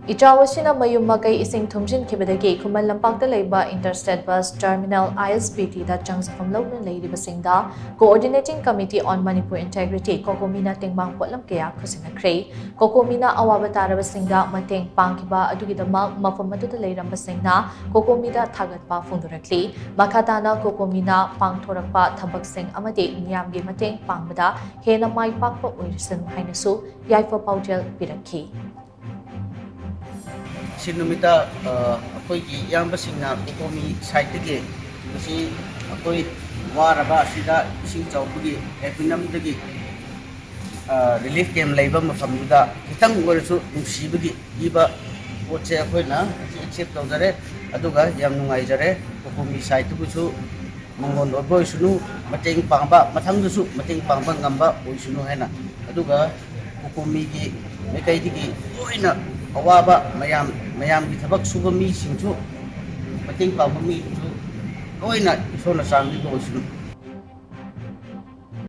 Ijawasina mayum makai ising thumjin khibadagi khuman lampakta leiba interstate bus terminal ISBT da changsafam lawna leiriba singda coordinating committee on Manipur integrity kokomina tengmang potlam kaya khusinakre kokomina awaba taraba singda mateng pangkiba adugidamak mafam aduda leiramba singna kokomida thagatpa phungdurakli makhatana kokomina pangthorakpa thabak sing amadi niyamgi mateng pangbada hena mai pakpa oirisan hainasu yaifa paujel pirakhi Sinumita ako'y iyambasingna kokomi site dagi kasi ako'y waraba sida ising chawbugi epinamdagi relief camp leiba mafamduda kitang oirasu nungsibagi iba potse ako'y na accept tawdare aduga yam nungaijare kokomi site dugusu mangon oboy sunu mateng pangba mathangdusu mateng pangba ngamba oisunu hena aduga kokomi gi mekai digi oina awaba mayam gi thabak suba mi singchu mateng pangba mi chu oina isona sangdi do sunu